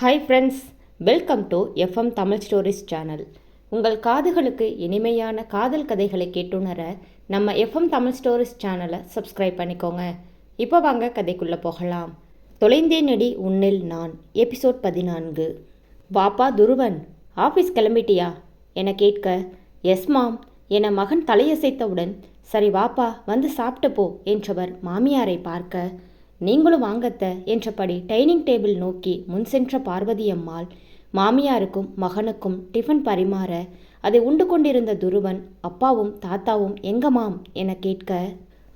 Hi friends, welcome to FM Tamil stories channel. உங்கள் காதுகளுக்கு இனிமையான காதல் கதைகளை கேட்டுணர நம்ம எஃப்எம் தமிழ் ஸ்டோரிஸ் சேனலை சப்ஸ்கிரைப் பண்ணிக்கோங்க. இப்போ வாங்க கதைக்குள்ளே போகலாம். தொலைந்தேனடி உன்னில் நான், எபிசோட் 14. பாப்பா துருவன், ஆஃபீஸ் கிளம்பிட்டியா என கேட்க, எஸ் மாம் என மகன் தலையசைத்தவுடன், சரி வாப்பா வந்து சாப்பிட்டு போ என்றவர் மாமியாரை பார்க்க, நீங்களும் வாங்கத்த என்றபடி டைனிங் டேபிள் நோக்கி முன் சென்ற பார்வதி அம்மாள் மாமியாருக்கும் மகனுக்கும் டிஃபன் பரிமாற, அதை உண்டு கொண்டிருந்த துருவன் அப்பாவும் தாத்தாவும் எங்க மாம் என கேட்க,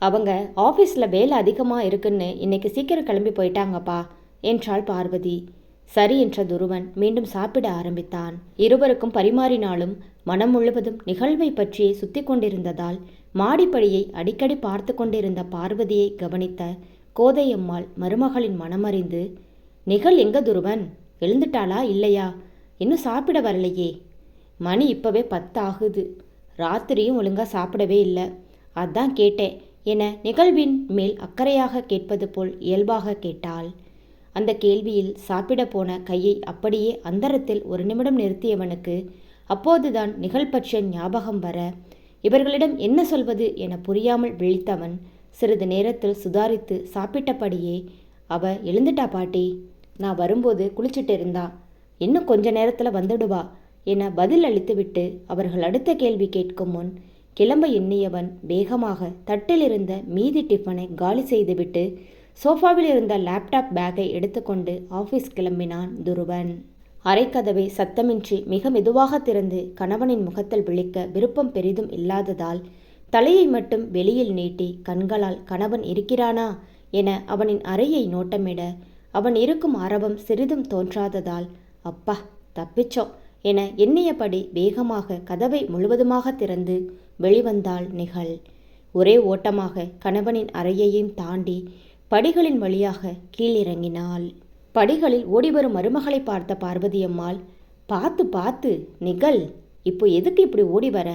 அவங்க ஆஃபீஸில் வேலை அதிகமாக இருக்குன்னு இன்னைக்கு சீக்கிரம் கிளம்பி போயிட்டாங்கப்பா என்றாள் பார்வதி. சரி என்ற துருவன் மீண்டும் சாப்பிட ஆரம்பித்தான். இருவருக்கும் பரிமாறினாலும் மனம் முழுவதும் நிகழ்வை பற்றியே சுத்தி கொண்டிருந்ததால் மாடிப்படியை அடிக்கடி பார்த்து கொண்டிருந்த பார்வதியை கவனித்த கோதையம்மாள் மருமகளின் மனமறிந்து, நிகழ் எங்க துருவன், எழுந்துட்டாளா இல்லையா, இன்னும் சாப்பிட வரலையே, மணி இப்போவே 10 ஆகுது, ராத்திரியும் ஒழுங்கா சாப்பிடவே இல்லை, அதான் கேட்டேன் என நிகழ்வின் மேல் அக்கறையாக கேட்பது போல் இயல்பாக கேட்டாள். அந்த கேள்வியில் சாப்பிட போன கையை அப்படியே அந்தரத்தில் ஒரு நிமிடம் நிறுத்தியவனுக்கு அப்போதுதான் நிகழ் பற்றிய ஞாபகம் வர, இவர்களிடம் என்ன சொல்வது என புரியாமல் விழித்தவன் சிறிது நேரத்தில் சுதாரித்து சாப்பிட்டபடியே, அவ எழுந்துட்டா பாட்டி, நான் வரும்போது குளிச்சுட்டு இருந்தா, இன்னும் கொஞ்ச நேரத்தில் வந்துடுவா என பதில் அளித்துவிட்டு அவர்கள் அடுத்த கேள்வி கேட்கும் முன் கிளம்ப எண்ணியவன் வேகமாக தட்டில் இருந்த மீதி டிஃபனை காலி செய்துவிட்டு சோஃபாவில் இருந்த லேப்டாப் பேக்கை எடுத்துக்கொண்டு ஆஃபீஸ் கிளம்பினான் துருவன். அரைக்கதவை சத்தமின்றி மிக மெதுவாக திறந்து கணவனின் முகத்தில் விழிக்க விருப்பம் பெரிதும் இல்லாததால் தலையை மட்டும் வெளியில் நீட்டி கண்களால் கணவன் இருக்கிறானா என அவனின் அறையை நோட்டமிட, அவன் இருக்கும் ஆரவம் சிறிதும் தோன்றாததால் அப்பா தப்பிச்சோம் என எண்ணியபடி வேகமாக கதவை முழுவதுமாக திறந்து வெளிவந்தாள் நிகழ். ஒரே ஓட்டமாக கணவனின் அறையையும் தாண்டி படிகளின் வழியாக கீழிறங்கினாள். படிகளில் ஓடிவரும் மருமகளை பார்த்த பார்வதியம்மாள், பார்த்து பார்த்து நிகழ், இப்போ எதுக்கு இப்படி ஓடி வர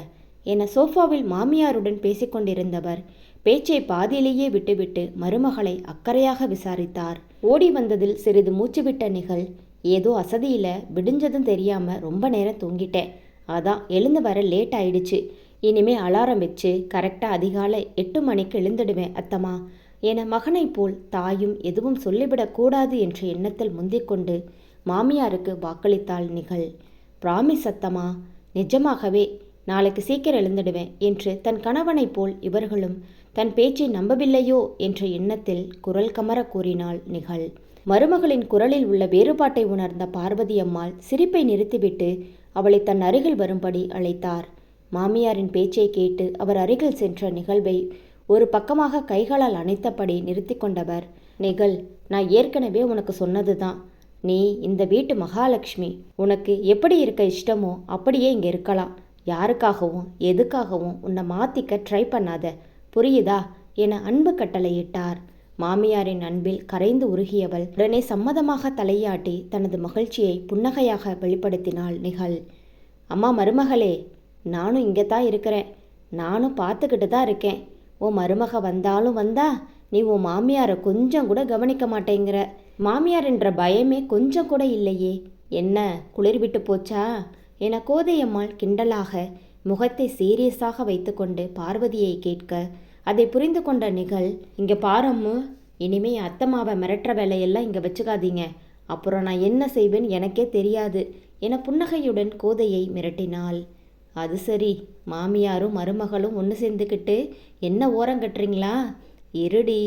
என சோஃபாவில் மாமியாருடன் பேசிக்கொண்டிருந்தவர் பேச்சை பாதியிலேயே விட்டுவிட்டு மருமகளை அக்கறையாக விசாரித்தார். ஓடி வந்ததில் சிறிது மூச்சுவிட்ட நிகழ், ஏதோ அசதியில் விடிஞ்சதும் தெரியாம ரொம்ப நேரம் தூங்கிட்டேன், அதான் எழுந்து வர லேட் ஆயிடுச்சு, இனிமே அலாரம் வச்சு கரெக்டாக அதிகாலை 8 மணிக்கு எழுந்துடுவேன் அத்தம்மா என மகனை போல் தாயும் எதுவும் சொல்லிவிடக்கூடாது என்ற எண்ணத்தில் முந்திக்கொண்டு மாமியாருக்கு வாக்களித்தாள் நிகழ். பிராமிஸ் அத்தம்மா, நிஜமாகவே நாளைக்கு சீக்கிரம் எழுந்துடுவேன் என்று தன் கணவனைப் போல் இவர்களும் தன் பேச்சை நம்பவில்லையோ என்ற எண்ணத்தில் குரல் கமர கூறினாள் நிகழ். மருமகளின் குரலில் உள்ள வேறுபாட்டை உணர்ந்த பார்வதி அம்மாள் சிரிப்பை நிறுத்திவிட்டு அவளை தன் அருகில் வரும்படி அழைத்தார். மாமியாரின் பேச்சை கேட்டு அவர் அருகில் சென்ற நிகழ்வை ஒரு பக்கமாக கைகளால் அணைத்தபடி நிறுத்தி கொண்டவர், நிகழ், நான் ஏற்கனவே உனக்கு சொன்னதுதான், நீ இந்த வீட்டு மகாலட்சுமி, உனக்கு எப்படி இருக்க இஷ்டமோ அப்படியே இங்கே இருக்கலாம், யாருக்காகவும் எதுக்காகவும் உன்னை மாற்றிக்க ட்ரை பண்ணாத, புரியுதா என அன்பு கட்டளையிட்டார். மாமியாரின் அன்பில் கரைந்து உருகியவள் உடனே சம்மதமாக தலையாட்டி தனது மகிழ்ச்சியை புன்னகையாக வெளிப்படுத்தினாள் நிகழ். அம்மா மருமகளே, நானும் இங்கே தான் இருக்கிறேன், நானும் பார்த்துக்கிட்டு தான் இருக்கேன், உன் மருமக வந்தாலும் வந்தா நீ உன் மாமியாரை கொஞ்சம் கூட கவனிக்க மாட்டேங்கிற, மாமியார் என்ற பயமே கொஞ்சம் கூட இல்லையே, என்ன குளிர் விட்டு போச்சா என கோதையம்மாள் கிண்டலாக முகத்தை சீரியஸாக வைத்துக்கொண்டு பார்வதியை கேட்க, அதை புரிந்து கொண்ட நிகழ், இங்கே பாரம்மு, இனிமே அத்தம்மாவை மிரட்டுற வேலையெல்லாம் இங்கே வச்சுக்காதீங்க, அப்புறம் நான் என்ன செய்வேன் எனக்கே தெரியாது என புன்னகையுடன் கோதையை மிரட்டினாள். அது சரி, மாமியாரும் மருமகளும் ஒன்று சேர்ந்துக்கிட்டு என்ன ஓரங்கட்டுறீங்களா, இருடி,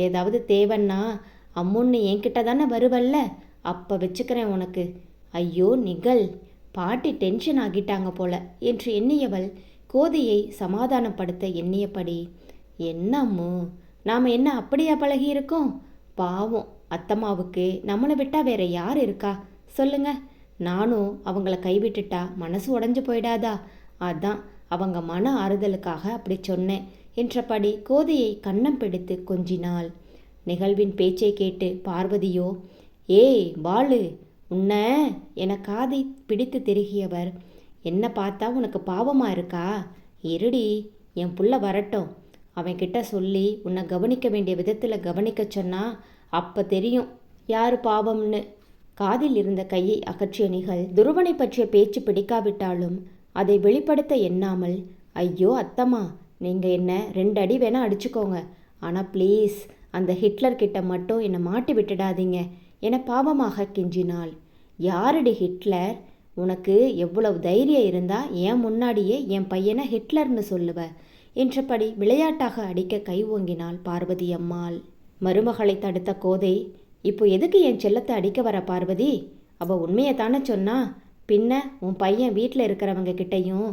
ஏதாவது தேவைன்னா அம்முன்னு என்கிட்ட தானே வருவல்ல, அப்போ வச்சுக்கிறேன் உனக்கு. ஐயோ நிகழ், பாட்டி டென்ஷன் ஆகிட்டாங்க போல என்று எண்ணியவள் கோதையை சமாதானப்படுத்த எண்ணியபடி, என்ன அம்மு, நாம் என்ன அப்படியா பழகி இருக்கோம், பாவம் அத்தம்மாவுக்கு நம்மளை விட்டா வேற யார் இருக்கா சொல்லுங்க, நானும் அவங்கள கைவிட்டுட்டா மனசு உடஞ்சு போயிடாதா, அதான் அவங்க மன ஆறுதலுக்காக அப்படி சொன்னேன் என்றபடி கோதையை கன்னம் பிடித்து கொஞ்சினாள். நிகழ்வின் பேச்சை கேட்டு பார்வதியோ, ஏய் பாலு உன்ன என காதை பிடித்து திருகியவர், என்ன பார்த்தா உனக்கு பாவமாக இருக்கா, இருடி என் புள்ள வரட்டும், அவன்கிட்ட சொல்லி உன்னை கவனிக்க வேண்டிய விதத்தில் கவனிக்க சொன்னா அப்போ தெரியும் யார் பாவம்னு. காதில் இருந்த கையை அகற்றிய நிகழ் துருவனை பற்றிய பேச்சு பிடிக்காவிட்டாலும் அதை வெளிப்படுத்த எண்ணாமல், ஐயோ அத்தம்மா, நீங்கள் என்ன 2 அடி வேணால் அடிச்சுக்கோங்க, ஆனால் ப்ளீஸ் அந்த ஹிட்லர் கிட்ட மட்டும் என்னை மாட்டி விட்டுடாதீங்க என பாவமாக கெஞ்சினாள். யாரடி ஹிட்லர்? உனக்கு எவ்வளவு தைரியம் இருந்தால் என் முன்னாடியே என் பையனை ஹிட்லர்னு சொல்லுவ என்றபடி விளையாட்டாக அடிக்க கை ஓங்கினாள் பார்வதி அம்மாள். மருமகளை தடுத்த கோதை, இப்போ எதுக்கு என் செல்லத்தை அடிக்க வர பார்வதி? அவள் உண்மையை தானே சொன்னா? பின்ன உன் பையன் வீட்டில் இருக்கிறவங்க கிட்டையும்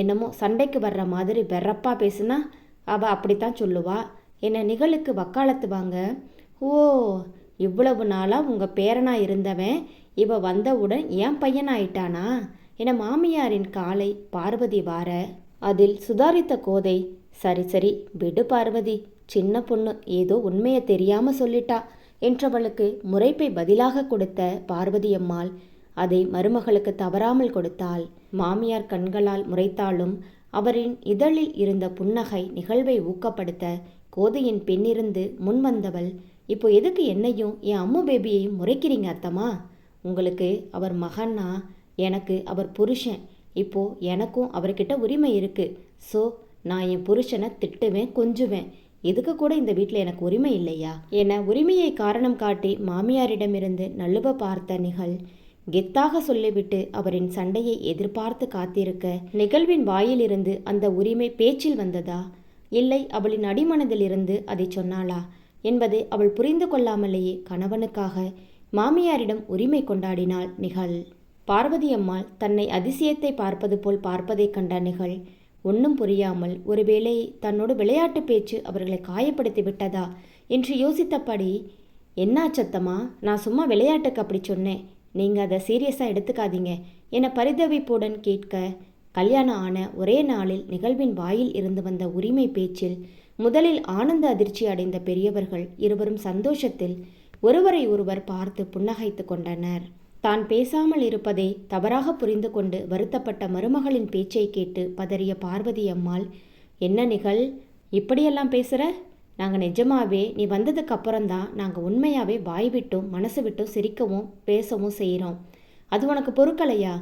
என்னமோ சண்டைக்கு வர்ற மாதிரி வெறப்பா பேசுனா அவள் அப்படித்தான் சொல்லுவா. என்னை நிகழுக்கு வக்காலத்து வாங்க. ஓ, இவ்வளவு நாளாக உங்கள் பேரனாக இருந்தவன் இவ வந்தவுடன் என் பையனாயிட்டானா என மாமியாரின் காலை பார்வதி வார, அதில் சுதாரித்த கோதை, சரி சரி விடு பார்வதி, சின்ன பொண்ணு ஏதோ உண்மையை தெரியாம சொல்லிட்டா என்றவளுக்கு முறைப்பை பதிலாக கொடுத்த பார்வதி அம்மாள் அதை மருமகளுக்கு தவறாமல் கொடுத்தாள். மாமியார் கண்களால் முறைத்தாலும் அவரின் இதழில் இருந்த புன்னகை நிகழ்வை ஊக்கப்படுத்த கோதையின் பெண்ணிருந்து முன் வந்தவள், இப்போ எதுக்கு என்னையும் என் அம்மு பேபியையும் முறைக்கிறீங்க அத்தம்மா? உங்களுக்கு அவர் மகன்னா, எனக்கு அவர் புருஷன். இப்போ எனக்கும் அவர்கிட்ட உரிமை இருக்கு. ஸோ நான் என் புருஷனை திட்டுவேன், கொஞ்சுவேன். இதுக்கு கூட இந்த வீட்டில் எனக்கு உரிமை இல்லையா என உரிமையை காரணம் காட்டி மாமியாரிடமிருந்து நழுவ பார்த்த நிகழ் கெத்தாக சொல்லிவிட்டு அவரின் சண்டையை எதிர்பார்த்து காத்திருக்க, நிகழ்வின் வாயிலிருந்து அந்த உரிமை பேச்சில் வந்ததா, இல்லை அவளின் அடிமனதிலிருந்து அதை சொன்னாளா என்பதை அவள் புரிந்து கொள்ளாமலேயே கணவனுக்காக மாமியாரிடம் உரிமை கொண்டாடினாள் நிகழ். பார்வதி அம்மாள் தன்னை அதிசயத்தை பார்ப்பது போல் பார்ப்பதைக் கண்ட நிகழ் ஒன்றும் புரியாமல், ஒருவேளை தன்னோடு விளையாட்டு பேச்சு அவர்களை காயப்படுத்தி விட்டதா என்று யோசித்தபடி, என்னாச்சத்தம்மா, நான் சும்மா விளையாட்டுக்கு அப்படி சொன்னேன், நீங்கள் அதை சீரியஸாக எடுத்துக்காதீங்க என பரிதவிப்புடன் கேட்க, கல்யாணம் ஆன ஒரே நாளில் நிகழ்வின் வாயில் இருந்து வந்த உரிமை பேச்சில் முதலில் ஆனந்த அதிர்ச்சி அடைந்த பெரியவர்கள் இருவரும் சந்தோஷத்தில் ஒருவரை ஒருவர் பார்த்து புன்னகைத்து கொண்டனர். தான் பேசாமல் இருப்பதை தவறாக புரிந்து கொண்டு வருத்தப்பட்ட மருமகளின் பேச்சை கேட்டு பதறிய பார்வதி அம்மாள், என்ன நிகழ், இப்படியெல்லாம் பேசுகிற? நாங்கள் நிஜமாவே நீ வந்ததுக்கு அப்புறம்தான் நாங்கள் உண்மையாகவே வாய் விட்டும் மனசு விட்டும் சிரிக்கவும் பேசவும் செய்கிறோம். அது உனக்கு பொறுக்கலையா?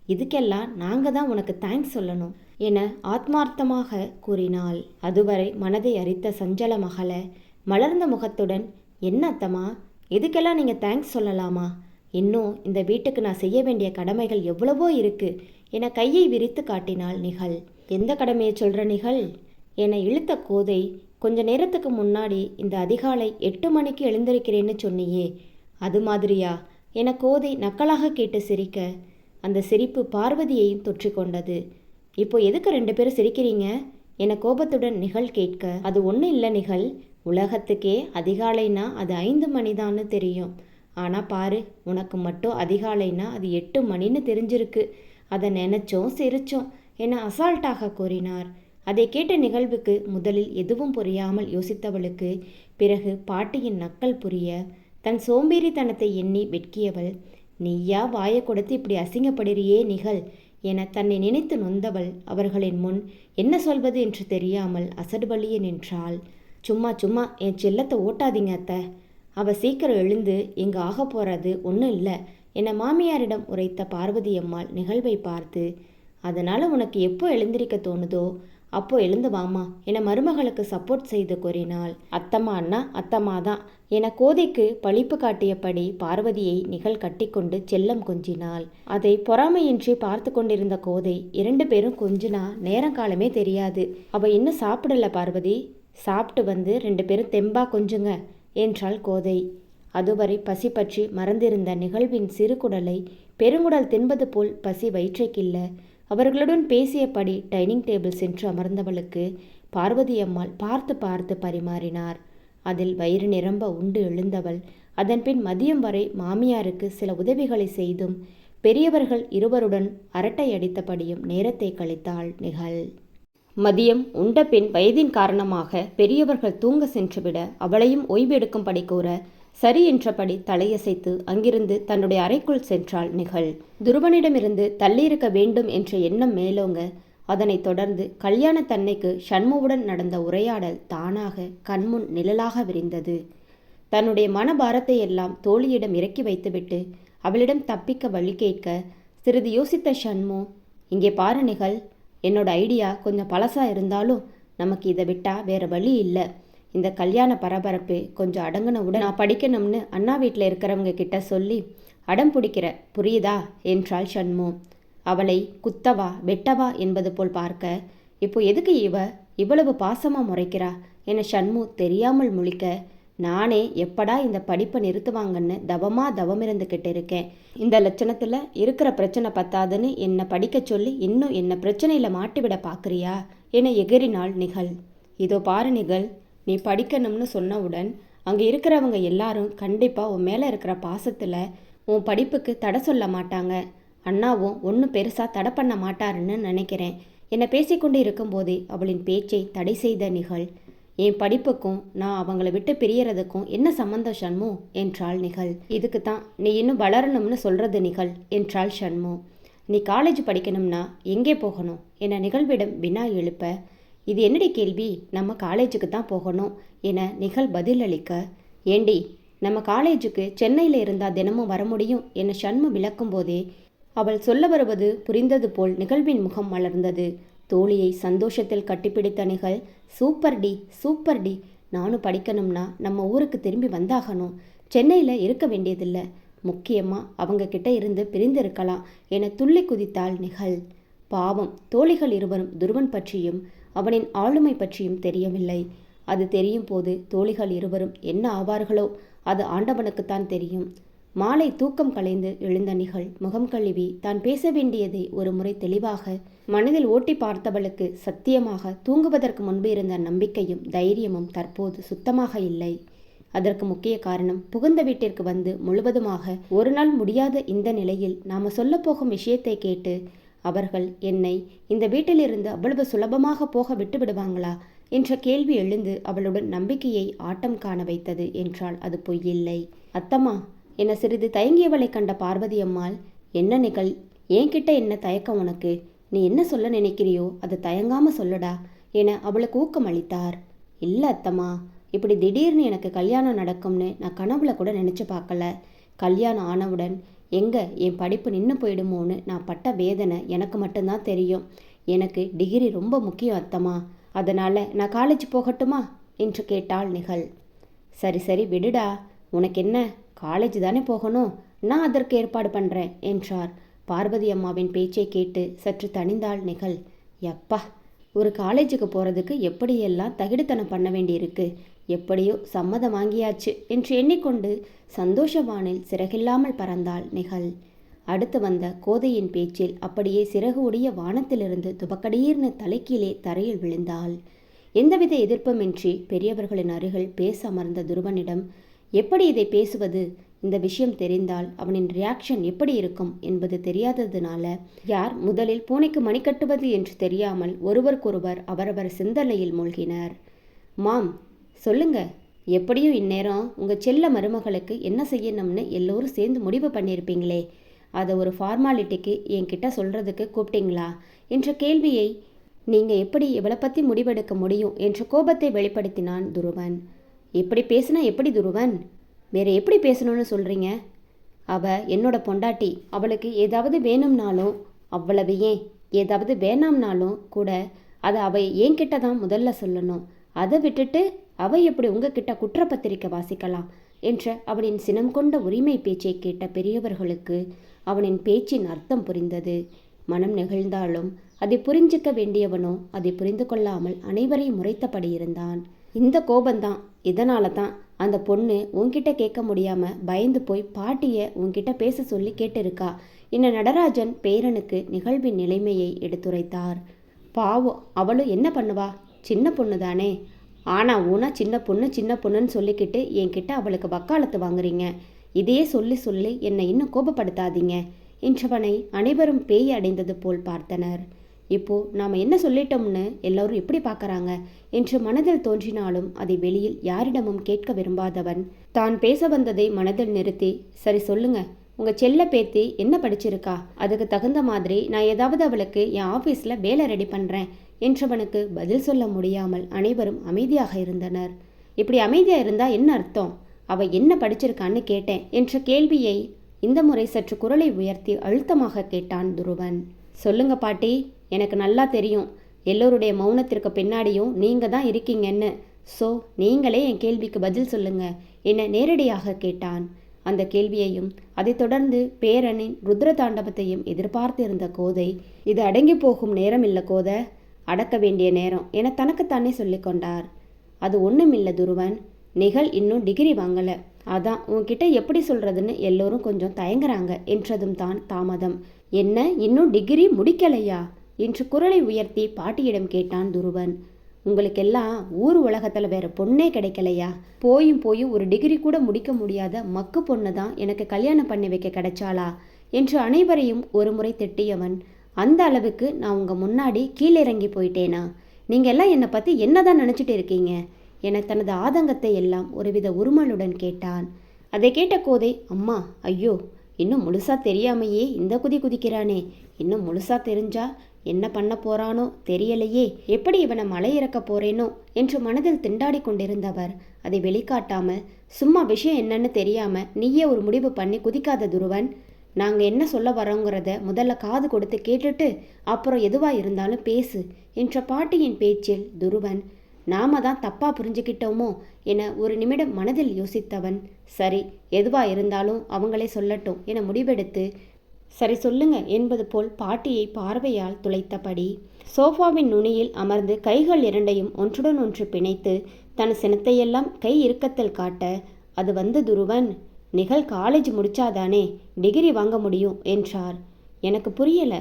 இதுக்கெல்லாம் நாங்கள் தான் உனக்கு தேங்க்ஸ் சொல்லணும் என ஆத்மார்த்தமாக கூறினாள். அதுவரை மனதை அரித்த சஞ்சல மகள மலர்ந்த முகத்துடன், என்ன அத்தம்மா, இதுக்கெல்லாம் நீங்கள் தேங்க்ஸ் சொல்லலாமா? இன்னும் இந்த வீட்டுக்கு நான் செய்ய வேண்டிய கடமைகள் எவ்வளவோ இருக்கு என கையை விரித்து காட்டினாள் நிகழ். எந்த கடமையை சொல்கிற நிகழ் என இழுத்த கோதை, கொஞ்ச நேரத்துக்கு முன்னாடி இந்த அதிகாலை 8 மணிக்கு எழுந்திருக்கிறேன்னு சொன்னியே, அது மாதிரியா என கோதை நக்கலாக கேட்டு சிரிக்க, அந்த சிரிப்பு பார்வதியையும் தொற்றிக்கொண்டது. இப்போ எதுக்கு 2 பேரும் சிரிக்கிறீங்க என கோபத்துடன் நிகழ் கேட்க, அது ஒன்றும் இல்லை நிகழ், உலகத்துக்கே அதிகாலைனா அது 5 மணிதான்னு தெரியும். ஆனால் பாரு, உனக்கு மட்டும் அதிகாலைனா அது 8 மணின்னு தெரிஞ்சிருக்கு. அதை நினச்சோம் சிரிச்சோம் என அசால்ட்டாக கூறினார். அதை கேட்ட நிகழ்வுக்கு முதலில் எதுவும் புரியாமல் யோசித்தவளுக்கு பிறகு பாட்டியின் நக்கல் புரிய தன் சோம்பேறித்தனத்தை எண்ணி வெட்கியவள், நீயா வாயை கொடுத்து இப்படி அசிங்கப்படுறியே நிகழ் என தன்னை நினைத்து நொந்தவள் அவர்களின் முன் என்ன சொல்வது என்று தெரியாமல் அசடுபலிய நின்றாள். சும்மா சும்மா என் செல்லத்தை ஓட்டாதீங்க அத்தை, அவள் சீக்கிரம் எழுந்து இங்கே ஆக போகிறது ஒன்றும் இல்லை என மாமியாரிடம் உரைத்த பார்வதி அம்மாள் நிகழ்வை பார்த்து, அதனால் உனக்கு எப்போ எழுந்திருக்க தோணுதோ அப்போ எழுந்து வாமா என மருமகளுக்கு சப்போர்ட் செய்து கூறினாள். அத்தம்மான்னா அத்தம்மா தான் என கோதைக்கு பழிப்பு காட்டியபடி பார்வதியை நிகழ் கட்டிக்கொண்டு செல்லம் கொஞ்சினாள். அதை பொறாமையின்றி பார்த்து கொண்டிருந்த கோதை 2 பேரும் கொஞ்சினா நேரங்காலமே தெரியாது. அவள் இன்னும் சாப்பிடல பார்வதி, சாப்பிட்டு வந்து 2 பேரும் தெம்பா கொஞ்சுங்க என்றாள் கோதை. அதுவரை பசி பற்றி மறந்திருந்த நிகழ்வின் சிறு குடலை பெருங்குடல் தின்பது போல் பசி வயிற்றை கிள்ள அவர்களுடன் பேசியபடி டைனிங் டேபிள் சென்று அமர்ந்தவளுக்கு பார்வதி அம்மாள் பார்த்து பார்த்து பரிமாறினார். அதில் வயிறு நிரம்ப உண்டு எழுந்தவள் அதன்பின் மதியம் வரை மாமியாருக்கு சில உதவிகளை செய்தும் பெரியவர்கள் இருவருடன் அரட்டை அடித்தபடியும் நேரத்தை கழித்தாள் நிகழ். மதியம் உண்ட பின் வயதின் காரணமாக பெரியவர்கள் தூங்க சென்றுவிட அவளையும் ஓய்வெடுக்கும்படி கூற சரி என்றபடி தலையசைத்து அங்கிருந்து தன்னுடைய அறைக்குள் சென்றாள் நிகழ். துருவனிடமிருந்து தள்ளியிருக்க வேண்டும் என்ற எண்ணம் மேலோங்க அதனைத் தொடர்ந்து கல்யாணத்தன்னைக்கு சண்முவுடன் நடந்த உரையாடல் தானாக கண்முன் நிழலாக விரிந்தது. தன்னுடைய மனபாரத்தை எல்லாம் தோழியிடம் இறக்கி வைத்துவிட்டு அவளிடம் தப்பிக்க வழி கேட்க சிறிது யோசித்த ஷண்மு, இங்கே பாரு நிகழ், என்னோட ஐடியா கொஞ்சம் பழசாக இருந்தாலும் நமக்கு இதை விட்டால் வேறு வழி இல்லை. இந்த கல்யாண பரபரப்பு கொஞ்சம் அடங்கினவுடன் நான் படிக்கணும்னு அண்ணா வீட்டில் இருக்கிறவங்க கிட்ட சொல்லி அடம் பிடிக்கிற, புரியுதா என்றாள் ஷண்மு. அவளை குத்தவா வெட்டவா என்பது போல் பார்க்க, இப்போ எதுக்கு இவ்வளவு பாசமாக முறைக்கிறா என ஷண்மு தெரியாமல் முழிக்க, நானே எப்படா இந்த படிப்பை நிறுத்துவாங்கன்னு தவமிருந்துக்கிட்டு இருக்கேன். இந்த லட்சணத்தில் இருக்கிற பிரச்சனை பத்தாதுன்னு என்னை படிக்க சொல்லி இன்னும் என்ன பிரச்சனையில் மாட்டிவிட பார்க்குறியா என எகிறினாள் நிகழ். இதோ பாரு நிகழ், நீ படிக்கணும்னு சொன்னவுடன் அங்கே இருக்கிறவங்க எல்லாரும் கண்டிப்பாக உன் மேலே இருக்கிற பாசத்தில் உன் படிப்புக்கு தடை சொல்ல மாட்டாங்க. அண்ணாவும் ஒன்றும் பெருசாக தடை பண்ண மாட்டாருன்னு நினைக்கிறேன் என பேசிக்கொண்டு இருக்கும்போதே அவளின் பேச்சை தடை செய்த நிகழ். என் படிப்புக்கும் நான் அவங்கள விட்டு பிரியறதுக்கும் என்ன சம்பந்தம் ஷண்மு என்றாள் நிகழ். இதுக்கு தான் நீ இன்னும் வளரணும்னு சொல்கிறது நிகழ் என்றாள் ஷண்மு. நீ காலேஜ் படிக்கணும்னா எங்கே போகணும் என நிகழ்விடம் வினா எழுப்ப, இது என்னடி கேள்வி, நம்ம காலேஜுக்கு தான் போகணும் என நிகழ் பதிலளிக்க, ஏண்டி நம்ம காலேஜுக்கு சென்னையில் இருந்தால் தினமும் வர முடியும் என ஷண்மு விளக்கும் போதே அவள் சொல்ல வருவது புரிந்தது போல் நிகழ்வின் முகம் மலர்ந்தது. தோழியை சந்தோஷத்தில் கட்டிப்பிடித்த நிகழ், சூப்பர் டி, நானும் படிக்கணும்னா நம்ம ஊருக்கு திரும்பி வந்தாகணும், சென்னையில் இருக்க வேண்டியதில்லை, முக்கியமாக அவங்க கிட்ட இருந்து பிரிந்து இருக்கலாம் என துள்ளி குதித்தாள் நிகழ். பாவம், தோழிகள் இருவரும் துருவன் பற்றியும் அவனின் ஆளுமை பற்றியும் தெரியவில்லை. அது தெரியும் போது தோழிகள் இருவரும் என்ன ஆவார்களோ அது ஆண்டவனுக்குத்தான் தெரியும். மாலை தூக்கம் கலைந்து எழுந்த நிகழ் முகம் கழுவி தான் பேச வேண்டியதை ஒரு முறை தெளிவாக மனதில் ஓட்டி பார்த்தவளுக்கு சத்தியமாக தூங்குவதற்கு முன்பு இருந்த நம்பிக்கையும் தைரியமும் தற்போது சுத்தமாக இல்லை. அதற்கு முக்கிய காரணம், புகுந்த வீட்டிற்கு வந்து முழுவதுமாக ஒரு நாள் முடியாத இந்த நிலையில் நாம சொல்லப்போகும் விஷயத்தை கேட்டு அவர்கள் என்னை இந்த வீட்டிலிருந்து அவ்வளவு சுலபமாக போக விட்டு விடுவாங்களா என்ற கேள்வி எழுந்து அவளுடன் நம்பிக்கையை ஆட்டம் காண வைத்தது என்றால் அது பொய்யில்லை. அத்தம்மா என சிறிது தயங்கியவளை கண்ட பார்வதி அம்மாள், என்ன நிகழ், என்கிட்ட என்ன தயக்கம் உனக்கு, நீ என்ன சொல்ல நினைக்கிறியோ அது தயங்காம சொல்லடா என அவளுக்கு ஊக்கம் அளித்தார். இல்லை அத்தம்மா, இப்படி திடீர்னு எனக்கு கல்யாணம் நடக்கும்னு நான் கனவுல கூட நினச்சி பார்க்கல. கல்யாணம் ஆனவுடன் என் படிப்பு நின்று போயிடுமோன்னு நான் பட்ட வேதனை எனக்கு மட்டும்தான் தெரியும். எனக்கு டிகிரி ரொம்ப முக்கியம் அத்தம்மா, அதனால் நான் காலேஜ் போகட்டுமா என்று கேட்டாள் நிகழ். சரி விடுடா, உனக்கு என்ன, காலேஜ் தானே போகணும், நான் அதற்கு ஏற்பாடு பண்ணுறேன் என்றார். பார்வதி அம்மாவின் பேச்சை கேட்டு சற்று தணிந்தாள் நிகழ். யப்பா, ஒரு காலேஜுக்கு போகிறதுக்கு எப்படியெல்லாம் தகிடுத்தனம் பண்ண வேண்டியிருக்கு, எப்படியோ சம்மதம் வாங்கியாச்சு என்று எண்ணிக்கொண்டு சந்தோஷவானில் சிறகில்லாமல் பறந்தாள் நிகழ். அடுத்து வந்த கோதையின் பேச்சில் அப்படியே சிறகு உடைய வானத்திலிருந்து துபக்கடீர்னு தலைக்கீழே தரையில் விழுந்தாள். எந்தவித எதிர்ப்புமின்றி பெரியவர்களின் அருகில் பேச அமர்ந்த துருவனிடம், எப்படி இதை பேசுவது, இந்த விஷயம் தெரிந்தால் அவனின் ரியாக்ஷன் எப்படி இருக்கும் என்பது தெரியாததுனால யார் முதலில் பூனைக்கு மணி கட்டுவது என்று தெரியாமல் ஒருவருக்கொருவர் அவரவர் சிந்தனையில் மூழ்கினர். மாம் சொல்லுங்க, எப்படியும் இந்நேரம் உங்கள் செல்ல மருமகளுக்கு என்ன செய்யணும்னு எல்லோரும் சேர்ந்து முடிவு பண்ணியிருப்பீங்களே, அதை ஒரு ஃபார்மாலிட்டிக்கு என்கிட்ட சொல்கிறதுக்கு கூப்பிட்டீங்களா என்ற கேள்வியை நீங்கள் எப்படி இவளை பற்றி முடிவெடுக்க முடியும் என்ற கோபத்தை வெளிப்படுத்தினான் துருவன். எப்படி பேசுனா எப்படி துருவன், வேறு எப்படி பேசணும்னு சொல்கிறீங்க? அவள் என்னோட பொண்டாட்டி, அவளுக்கு ஏதாவது வேணும்னாலும், அவ்வளவு ஏன் ஏதாவது வேணாம்னாலும் கூட அதை அவள் என்கிட்ட தான் முதல்ல சொல்லணும். அதை விட்டுட்டு அவள் எப்படி உங்ககிட்ட குற்றப்பத்திரிக்கை வாசிக்கலாம் என்ற அவனின் சினம் கொண்ட உரிமை பேச்சை கேட்ட பெரியவர்களுக்கு அவனின் பேச்சின் அர்த்தம் புரிந்தது. மனம் நெகிழ்ந்தாலும் அதை புரிஞ்சிக்க வேண்டியவனோ அதை புரிந்து கொள்ளாமல் அனைவரையும் முறைத்தபடி இருந்தான். இந்த கோபந்தான், இதனால தான் அந்த பொண்ணு உன்கிட்ட கேட்க முடியாமல் பயந்து போய் பாட்டியை உன்கிட்ட பேச சொல்லி கேட்டிருக்கா என நடராஜன் பேரனுக்கு நிகழ்வின் நிலைமையை எடுத்துரைத்தார். பாவம், அவளும் என்ன பண்ணுவா, சின்ன பொண்ணு தானே. ஆனால் ஊனா சின்ன பொண்ணுன்னு சொல்லிக்கிட்டு என்கிட்ட அவளுக்கு வக்காலத்து வாங்குறீங்க. இதையே சொல்லி என்னை இன்னும் கோபப்படுத்தாதீங்க என்றவனை அனைவரும் பேய் அடைந்தது போல் பார்த்தனர். இப்போ நாம் என்ன சொல்லிட்டோம்னு எல்லோரும் எப்படி பார்க்கறாங்க என்று மனதில் தோன்றினாலும் அதை வெளியில் யாரிடமும் கேட்க விரும்பாதவன் தான் பேச வந்ததை மனதில் நிறுத்தி, சரி சொல்லுங்க, உங்கள் செல்ல பேத்தி என்ன படிச்சிருக்கா, அதுக்கு தகுந்த மாதிரி நான் ஏதாவது அவளுக்கு என் ஆஃபீஸில் வேலை ரெடி பண்ணுறேன் என்றவனுக்கு பதில் சொல்ல முடியாமல் அனைவரும் அமைதியாக இருந்தனர். இப்படி அமைதியாக இருந்தால் என்ன அர்த்தம், அவள் என்ன படிச்சிருக்கான்னு கேட்டேன் என்ற கேள்வியை இந்த முறை சற்று குரலை உயர்த்தி அழுத்தமாக கேட்டான் துருவன். சொல்லுங்க பாட்டி, எனக்கு நல்லா தெரியும் எல்லோருடைய மௌனத்திற்கு பின்னாடியும் நீங்க தான் இருக்கீங்கன்னு. ஸோ நீங்களே என் கேள்விக்கு பதில் சொல்லுங்க என நேரடியாக கேட்டான். அந்த கேள்வியையும் அதைத் தொடர்ந்து பேரனின் ருத்ர தாண்டவத்தையும் எதிர்பார்த்திருந்த கோதை, இது அடங்கி போகும் நேரம் இல்லை கோதை, அடக்க வேண்டிய நேரம் என தனக்குத்தானே சொல்லிக்கொண்டார். அது ஒன்றுமில்லை துருவன், நிகழ் இன்னும் டிகிரி வாங்கலை, அதான் உன்கிட்ட எப்படி சொல்கிறதுன்னு எல்லோரும் கொஞ்சம் தயங்குறாங்க என்றதும் தான் தாமதம். என்ன, இன்னும் டிகிரி முடிக்கலையா என்று குரலை உயர்த்தி பாட்டியிடம் கேட்டான் துருவன். உங்களுக்கெல்லாம் ஊர் உலகத்தில் வேற பொண்ணே கிடைக்கலையா? போயும் ஒரு டிகிரி கூட முடிக்க முடியாத மக்கு பொண்ணு தான் எனக்கு கல்யாணம் பண்ணி வைக்க கிடைச்சாளா என்று அனைவரையும் ஒரு முறை திட்டியவன், அந்த அளவுக்கு நான் உங்கள் முன்னாடி கீழிறங்கி போயிட்டேனா? நீங்கள் எல்லாம் என்னை பற்றி என்னதான் நினச்சிட்டு இருக்கீங்க என தனது ஆதங்கத்தை எல்லாம் ஒருவித உருமலுடன் கேட்டான். அதை கேட்ட கோதை, அம்மா ஐயோ, இன்னும் முழுசா தெரியாமையே இந்த குதிக்கிறானே, இன்னும் முழுசா தெரிஞ்சா என்ன பண்ண போறானோ தெரியலையே, எப்படி இவனை மலை இறக்க போறேனோ என்று மனதில் திண்டாடி கொண்டிருந்தவர் அதை வெளிக்காட்டாமல், சும்மா விஷயம் என்னன்னு தெரியாம நீயே ஒரு முடிவு பண்ணி குதிக்காத துருவன், நாங்க என்ன சொல்ல வரோங்கிறத முதல்ல காது கொடுத்து கேட்டுட்டு அப்புறம் எதுவா இருந்தாலும் பேசு என்ற பாட்டியின் பேச்சில் துருவன், நாம தான் தப்பா புரிஞ்சுக்கிட்டோமோ என ஒரு நிமிடம் மனதில் யோசித்தவன், சரி எதுவா இருந்தாலும் அவங்களே சொல்லட்டும் என முடிவெடுத்து, சரி சொல்லுங்க என்பது போல் பாட்டியை பார்வையால் துளைத்தபடி சோஃபாவின் நுனியில் அமர்ந்து கைகள் இரண்டையும் ஒன்றுடன் ஒன்று பிணைத்து தன் சினத்தையெல்லாம் கை இறுக்கத்தில் காட்ட, அது வந்து துருவன், நிகழ் காலேஜ் முடிச்சாதானே டிகிரி வாங்க முடியும் என்றார். எனக்கு புரியல,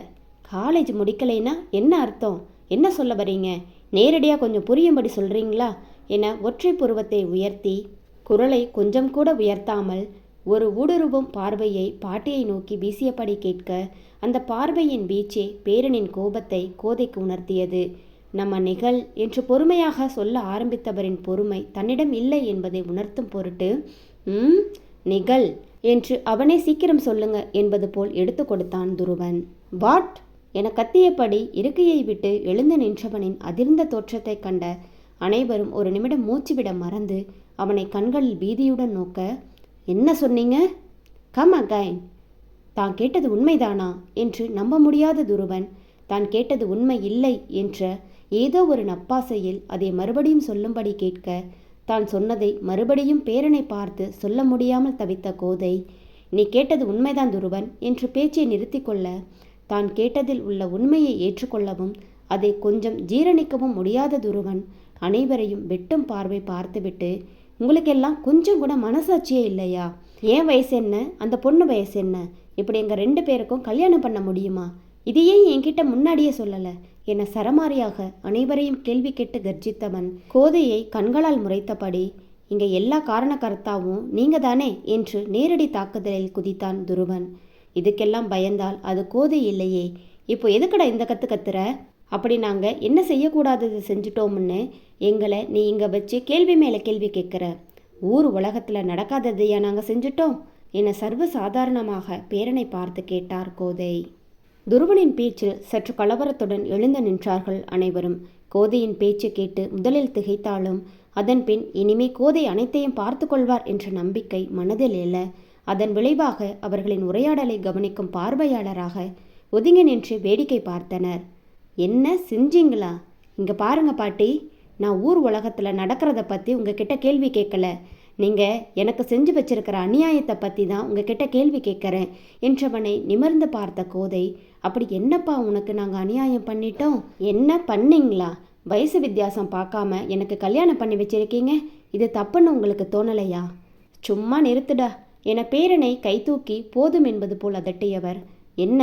காலேஜ் முடிக்கலைன்னா என்ன அர்த்தம், என்ன சொல்ல வரீங்க, நேரடியாக கொஞ்சம் புரியும்படி சொல்கிறீங்களா என ஒற்றை புருவத்தை உயர்த்தி குரலை கொஞ்சம் கூட உயர்த்தாமல் ஒரு ஊடுருவும் பார்வையை பாட்டியை நோக்கி வீசியபடி கேட்க, அந்த பார்வையின் வீச்சே பேரனின் கோபத்தை கோதைக்கு உணர்த்தியது. நம்ம நிகழ் என்று பொறுமையாக சொல்ல ஆரம்பித்தவரின் பொறுமை தன்னிடம் இல்லை என்பதை உணர்த்தும் பொருட்டு, நிகழ் என்று அவனே சீக்கிரம் சொல்லுங்க என்பது போல் எடுத்து கொடுத்தான் துருவன். வாட் என கத்தியபடி இருக்கையை விட்டு எழுந்து நின்றவனின் அதிர்ந்த தோற்றத்தை கண்ட அனைவரும் ஒரு நிமிடம் மூச்சுவிட மறந்து அவனை கண்களில் பீதியுடன் நோக்க, என்ன சொன்னீங்க? Come again. தான் கேட்டது உண்மைதானா என்று நம்ப முடியாத துருவன் தான் கேட்டது உண்மை இல்லை என்ற ஏதோ ஒரு நப்பாசையில் அதை மறுபடியும் சொல்லும்படி கேட்க, தான் சொன்னதை மறுபடியும் பேரனை பார்த்து சொல்ல முடியாமல் தவித்த கோதை, நீ கேட்டது உண்மைதான் துருவன் என்று பேச்சை நிறுத்தி கொள்ள, தான் கேட்டதில் உள்ள உண்மையை ஏற்றுக்கொள்ளவும் அதை கொஞ்சம் ஜீரணிக்கவும் முடியாத துருவன் அனைவரையும் வெட்டும் பார்வை பார்த்துவிட்டு, உங்களுக்கெல்லாம் கொஞ்சம் கூட மனசாட்சியே இல்லையா? என் வயசு என்ன, அந்த பொண்ணு வயசு என்ன, இப்படி எங்கள் 2 பேருக்கும் கல்யாணம் பண்ண முடியுமா? இதையே என்கிட்ட முன்னாடியே சொல்லலை என சரமாரியாக அனைவரையும் கேள்வி கேட்டு கர்ஜித்தவன் கோதையை கண்களால் முறைத்தபடி, இங்கே எல்லா காரணக்கர்த்தாவும் நீங்கள் தானே என்று நேரடி தாக்குதலில் குதித்தான் துருவன். இதுக்கெல்லாம் பயந்தால் அது கோதை இல்லையே, இப்போ எதுக்கடா இந்த கத்துற? அப்படி நாங்கள் என்ன செய்யக்கூடாதது செஞ்சிட்டோம்னு எங்களை நீ இங்கே வச்சு கேள்வி மேலே கேள்வி கேட்குற? ஊர் உலகத்தில் நடக்காததையா நாங்கள் செஞ்சிட்டோம் என சர்வ சாதாரணமாக பேரனை பார்த்து கேட்டார் கோதை. துருவனின் பேச்சில் சற்று கலவரத்துடன் எழுந்து நின்றார்கள் அனைவரும். கோதையின் பேச்சு கேட்டு முதலில் திகைத்தாலும் அதன் பின் இனிமே கோதை அனைத்தையும் பார்த்து கொள்வார் என்ற நம்பிக்கை மனதில் எழ, அதன் விளைவாக அவர்களின் உரையாடலை கவனிக்கும் பார்வையாளராக ஒதுங்கி நின்று வேடிக்கை பார்த்தனர். என்ன செஞ்சீங்களா? இங்கே பாருங்க பாட்டி, நான் ஊர் உலகத்தில் நடக்கிறத பற்றி உங்ககிட்ட கேள்வி கேட்கல, நீங்கள் எனக்கு செஞ்சு வச்சிருக்கிற அநியாயத்தை பற்றி தான் உங்ககிட்ட கேள்வி கேட்குறேன் என்றவனை நிமிர்ந்து பார்த்த கோதை, அப்படி என்னப்பா உனக்கு நாங்கள் அநியாயம் பண்ணிட்டோம்? என்ன பண்ணீங்களா? வயசு வித்தியாசம் பார்க்காம எனக்கு கல்யாணம் பண்ணி வச்சிருக்கீங்க, இது தப்புன்னு உங்களுக்கு தோணலையா? சும்மா நிறுத்துடா என பேரனை கை தூக்கி போதும் என்பது போல் அதட்டியவர், என்ன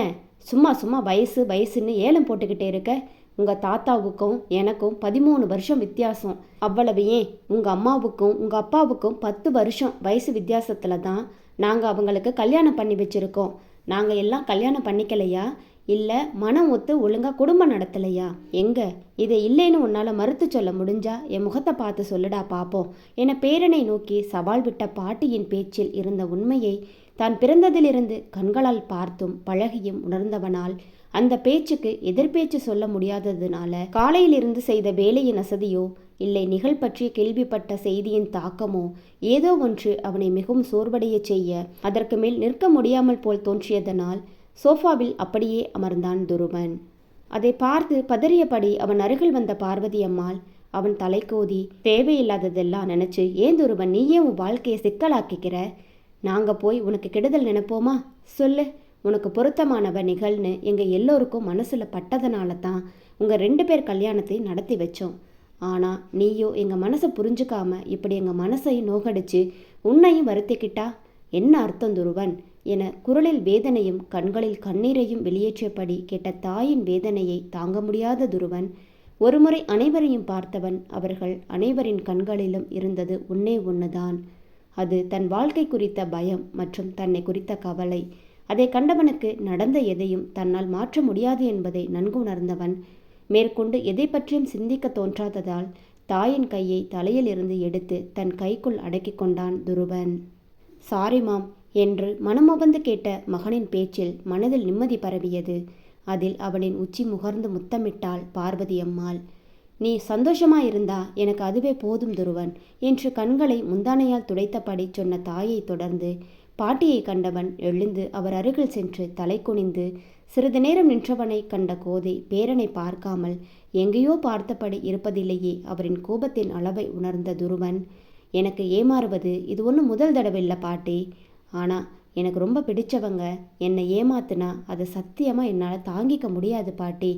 சும்மா வயசுன்னு ஏலம் போட்டுக்கிட்டே இருக்க? உங்கள் தாத்தாவுக்கும் எனக்கும் 13 வருஷம் வித்தியாசம், அவ்வளவு ஏன் உங்கள் அம்மாவுக்கும் உங்கள் அப்பாவுக்கும் 10 வருஷம் வயசு வித்தியாசத்தில் தான் நாங்கள் அவங்களுக்கு கல்யாணம் பண்ணி வச்சுருக்கோம். நாங்கள் எல்லாம் கல்யாணம் பண்ணிக்கலையா? இல்லை மனம் ஒத்து ஒழுங்காக குடும்பம் நடத்தலையா? எங்கே இதை இல்லைன்னு உன்னால் மறுத்து சொல்ல முடிஞ்சா என் முகத்தை பார்த்து சொல்லுடா பார்ப்போம் என பேரனை நோக்கி சவால் விட்ட பாட்டியின் பேச்சில் இருந்த உண்மையை தான் பிறந்ததிலிருந்து கண்களால் பார்த்தும் பழகியும் உணர்ந்தவனால் அந்த பேச்சுக்கு எதிர்பேச்சு சொல்ல முடியாததுனால காலையிலிருந்து செய்த வேலையின் அசதியோ இல்லை நிகழ் பற்றி கேள்விப்பட்ட செய்தியின் தாக்கமோ ஏதோ ஒன்று அவனை மிகவும் சோர்வடைய செய்ய அதற்கு மேல் நிற்க முடியாமல் போல் தோன்றியதனால் சோஃபாவில் அப்படியே அமர்ந்தான் துருவன். அதை பார்த்து பதறியபடி அவன் அருகில் வந்த பார்வதி அம்மாள் அவன் தலைக்கோதி, தேவையில்லாததெல்லாம் நினச்சி ஏன் துருவன் நீயே உன் வாழ்க்கையை சிக்கலாக்கிக்கிற? நாங்கள் போய் உனக்கு கெடுதல் நினைப்போமா? சொல்லு. உனக்கு பொருத்தமானவ நிகழ்னு எங்கள் எல்லோருக்கும் மனசில் பட்டதனால தான் உங்கள் 2 பேர் கல்யாணத்தை நடத்தி வச்சோம். ஆனால் நீயோ எங்கள் மனசை புரிஞ்சுக்காம இப்படி எங்கள் மனசையும் நோகடிச்சு உன்னையும் வருத்திக்கிட்டா என்ன அர்த்தம் துருவன் என குரலில் வேதனையும் கண்களில் கண்ணீரையும் வெளியேற்றியபடி கேட்ட தாயின் வேதனையை தாங்க முடியாத துருவன் ஒருமுறை அனைவரையும் பார்த்தவன் அவர்கள் அனைவரின் கண்களிலும் இருந்தது ஒன்றுதான். அது தன் வாழ்க்கை குறித்த பயம் மற்றும் தன்னை குறித்த கவலை. அதை கண்டவனுக்கு நடந்த எதையும் தன்னால் மாற்ற முடியாது என்பதை நன்கு உணர்ந்தவன் மேற்கொண்டு எதை பற்றியும் சிந்திக்க தோன்றாததால் தாயின் கையை தலையில் இருந்து எடுத்து தன் கைக்குள் அடக்கி கொண்டான் துருவன். சாரி மாம் என்று மனமுவந்து கேட்ட மகனின் பேச்சில் மனதில் நிம்மதி பரவியது. அதில் அவனின் உச்சி முகர்ந்து முத்தமிட்டாள் பார்வதி அம்மாள். நீ சந்தோஷமாயிருந்தா எனக்கு அதுவே போதும் துருவன் என்று கண்களை முந்தானையால் துடைத்தபடி சொன்ன தாயை தொடர்ந்து பாட்டியை கண்டவன் எழுந்து அவர் அருகில் சென்று தலை குனிந்து சிறிது நேரம் நின்றவனை கண்ட கோதை பேரனை பார்க்காமல் எங்கேயோ பார்த்தபடி இருப்பதிலேயே அவரின் கோபத்தின் அளவை உணர்ந்த துருவன், எனக்கு ஏமாறுவது இது ஒன்றும் முதல் தடவை இல்லை பாட்டி. ஆனால் எனக்கு ரொம்ப பிடிச்சவங்க என்னை ஏமாத்துனா அதை சத்தியமாக என்னால் தாங்கிக்க முடியாது பாட்டி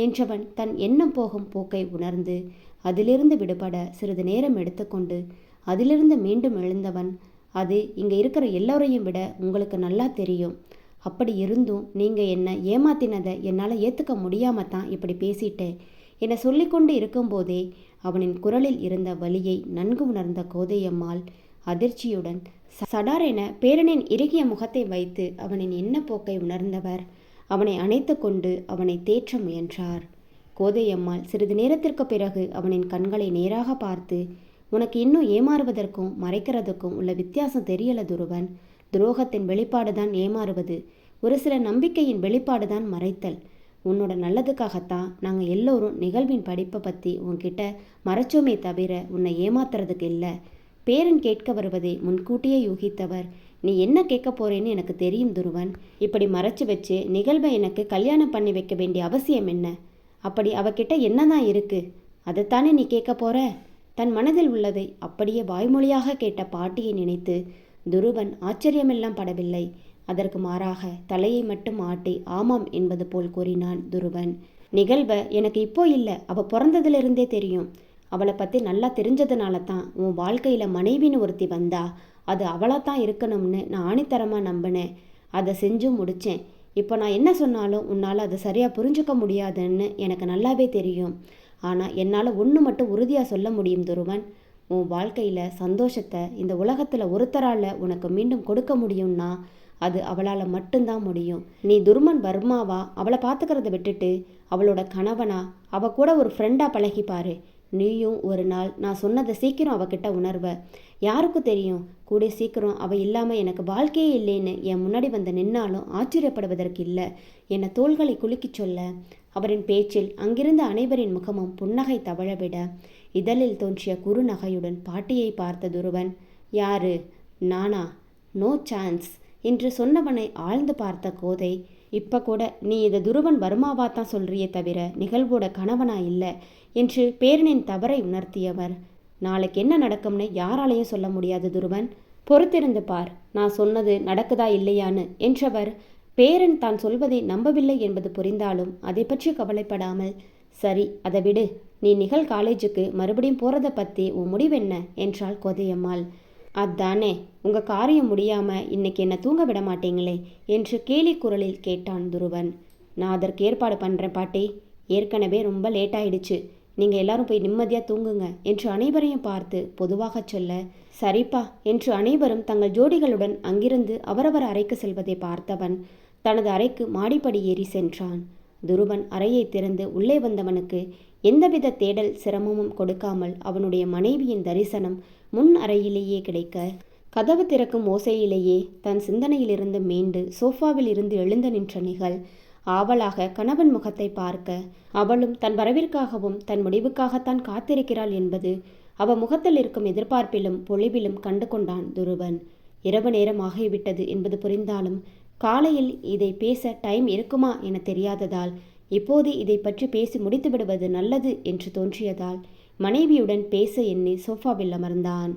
என்றவன் தன் எண்ணம் போகும் போக்கை உணர்ந்து அதிலிருந்து விடுபட சிறிது நேரம் எடுத்துக்கொண்டு அதிலிருந்து மீண்டும் எழுந்தவன், அது இங்கே இருக்கிற எல்லோரையும் விட உங்களுக்கு நல்லா தெரியும். அப்படி இருந்தும் நீங்கள் என்னை ஏமாத்தினதை என்னால் ஏற்றுக்க முடியாமல் தான் இப்படி பேசிட்டேன் என சொல்லிக்கொண்டு இருக்கும்போதே அவனின் குரலில் இருந்த வலியை நன்கு உணர்ந்த கோதையம்மாள் அதிர்ச்சியுடன் சடாரென பேரனின் இறுகிய முகத்தை வைத்து அவனின் எண்ணப்போக்கை உணர்ந்தவர் அவனை அணைத்து கொண்டு அவனை தேற்ற முயன்றார். கோதையம்மாள் சிறிது நேரத்திற்கு பிறகு அவனின் கண்களை நேராக பார்த்து, உனக்கு இன்னும் ஏமாறுவதற்கும் மறைக்கிறதுக்கும் உள்ள வித்தியாசம் தெரியல துருவன். துரோகத்தின் வெளிப்பாடுதான் ஏமாறுவது, ஒரு சில நம்பிக்கையின் வெளிப்பாடுதான் மறைத்தல். உன்னோட நல்லதுக்காகத்தான் நாங்கள் எல்லோரும் நிகழ்வின் படிப்பை பற்றி உன்கிட்ட மறைச்சோமே தவிர உன்னை ஏமாத்துறதுக்கு இல்லை. பேரன் கேட்க வருவதை முன்கூட்டியே யூகித்தவர், நீ என்ன கேட்க போறேன்னு எனக்கு தெரியும் துருவன். இப்படி மறைச்சு வச்சு நிகழ்வை எனக்கு கல்யாணம் பண்ணி வைக்க வேண்டிய அவசியம் என்ன? அப்படி அவகிட்ட என்னதான் இருக்கு? அதைத்தானே நீ கேட்க போற? தன் மனதில் உள்ளதை அப்படியே வாய்மொழியாக கேட்ட பாட்டியை நினைத்து துருவன் ஆச்சரியமெல்லாம் படவில்லை. அதற்கு மாறாக தலையை மட்டும் ஆட்டி ஆமாம் என்பது போல் கூறினான் துருவன். நிகழ்வை எனக்கு இப்போ இல்லை, அவள் பிறந்ததிலிருந்தே தெரியும். அவளை பற்றி நல்லா தெரிஞ்சதுனால தான் உன் வாழ்க்கையில் மனைவின்னு ஒருத்தி வந்தா அது அவளாக தான் இருக்கணும்னு நான் ஆணித்தரமாக நம்பினேன். அதை செஞ்சும் முடித்தேன். இப்போ நான் என்ன சொன்னாலும் உன்னால் அதை சரியாக புரிஞ்சுக்க முடியாதுன்னு எனக்கு நல்லாவே தெரியும். ஆனால் என்னால் ஒன்று மட்டும் உறுதியாக சொல்ல முடியும் துருவன், உன் வாழ்க்கையில் சந்தோஷத்தை இந்த உலகத்தில் ஒருத்தரால் உனக்கு மீண்டும் கொடுக்க முடியும்னா அது அவளால் மட்டும்தான் முடியும். நீ துருமன் வர்மாவா அவளை பார்த்துக்கிறத விட்டுட்டு அவளோட கணவனா அவள் கூட ஒரு ஃப்ரெண்டாக பழகிப்பாரு. நீயும் ஒரு நாள் நான் சொன்னதை சீக்கிரம் அவகிட்ட உணர்வ. யாருக்கும் தெரியும், கூட சீக்கிரம் அவள் இல்லாமல் எனக்கு வாழ்க்கையே இல்லைன்னு என் முன்னாடி வந்து நின்னாலும் ஆச்சரியப்படுவதற்கு இல்லை என தோள்களை குலுக்கி சொல்ல அவரின் பேச்சில் அங்கிருந்த அனைவரின் முகமும் புன்னகை தவழவிட இதழில் தோன்றிய குறுநகையுடன் பாட்டியை பார்த்த துருவன், யாரு நானா? நோ சான்ஸ் என்று சொன்னவனை ஆழ்ந்து பார்த்த கோதை, இப்போ கூட நீ இதை துருவன் வர்மாவா தான் சொல்றியே தவிர நிகழ்வோட கணவனா இல்லை என்று பேரனின் தவறை உணர்த்தியவர், நாளைக்கு என்ன நடக்கும்னு யாராலையும் சொல்ல முடியாது துருவன், பொறுத்திருந்து பார், நான் சொன்னது நடக்குதா இல்லையான்னு என்றவர் பேரன் தான் சொல்வதை நம்பவில்லை என்பது புரிந்தாலும் அதை பற்றி கவலைப்படாமல், சரி அதை விடு, நீ நிகழ் காலேஜுக்கு மறுபடியும் போகிறத பற்றி உன் முடிவென்ன என்றாள் கோதையம்மாள். அதானே, உங்கள் காரியம் முடியாமல் இன்னைக்கு என்னை தூங்க விட மாட்டீங்களே என்று கேலி குரலில் கேட்டான் துருவன். நான் அதற்கு ஏற்பாடு பண்ணுறேன் பாட்டி, ஏற்கனவே ரொம்ப லேட் ஆயிடுச்சு, நீங்கள் எல்லாரும் போய் நிம்மதியாக தூங்குங்க என்று அனைவரையும் பார்த்து பொதுவாக சொல்ல, சரிப்பா என்று அனைவரும் தங்கள் ஜோடிகளுடன் அங்கிருந்து அவரவர் அறைக்கு செல்வதை பார்த்தவன் தனது அறைக்கு மாடிப்படி ஏறி சென்றான். துருவன் அறையை திறந்து உள்ளே வந்தவனுக்கு எந்தவித தேடல் சிரமமும் கொடுக்காமல் அவனுடைய மனைவியின் தரிசனம் முன் அறையிலேயே கிடைக்க, கதவு திறக்கும் ஓசையிலேயே தன் சிந்தனையிலிருந்து மீண்டு சோஃபாவில் இருந்து எழுந்து நின்ற நிகழ் ஆவலாக கணவன் முகத்தை பார்க்க அவளும் தன் வரவிற்காகவும் தன் முடிவுக்காகத்தான் காத்திருக்கிறாள் என்பது அவ முகத்தில் இருக்கும் எதிர்பார்ப்பிலும் பொலிவிலும் கண்டு கொண்டான் துருவன். இரவு நேரம் ஆகிவிட்டது என்பது புரிந்தாலும் காலையில் இதை பேச டைம் இருக்குமா என தெரியாததால் இப்போது இதை பற்றி பேசி முடித்து விடுவது நல்லது என்று தோன்றியதால் மனைவியுடன் பேச எண்ணி சோஃபாவில் அமர்ந்தான்.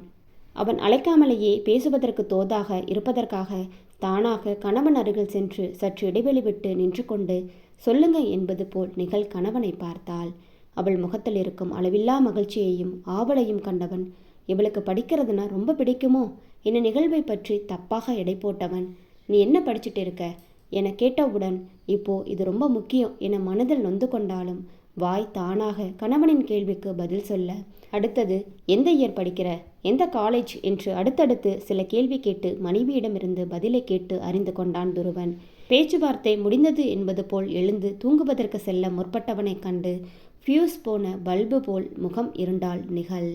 அவன் அழைக்காமலேயே பேசுவதற்கு தோதாக இருப்பதற்காக தானாக கணவன் அருகில் சென்று சற்று இடைவெளி விட்டு நின்று கொண்டு சொல்லுங்க என்பது போல் நிகழ் கணவனை பார்த்தாள். அவள் முகத்தில் இருக்கும் அளவில்லா மகிழ்ச்சியையும் ஆவலையும் கண்டவன் இவளுக்கு படிக்கிறதுனா ரொம்ப பிடிக்குமோ என நிகழ்வை பற்றி தப்பாக எடை போட்டவன், நீ என்ன படிச்சுட்டு இருக்க என கேட்டவுடன் இப்போ இது ரொம்ப முக்கியம் என மனதில் நொந்து கொண்டாலும் வாய் தானாக கணவனின் கேள்விக்கு பதில் சொல்ல, அடுத்தது எந்த இயர் படிக்கிற, எந்த காலேஜ் என்று அடுத்தடுத்து சில கேள்வி கேட்டு மனைவியிடமிருந்து பதிலை கேட்டு அறிந்து கொண்டான் துருவன். பேச்சுவார்த்தை முடிந்தது என்பது போல் எழுந்து தூங்குவதற்கு செல்ல முற்பட்டவனை கண்டு ஃபியூஸ் போன பல்பு போல் முகம் இருண்டாள் நிகழ்.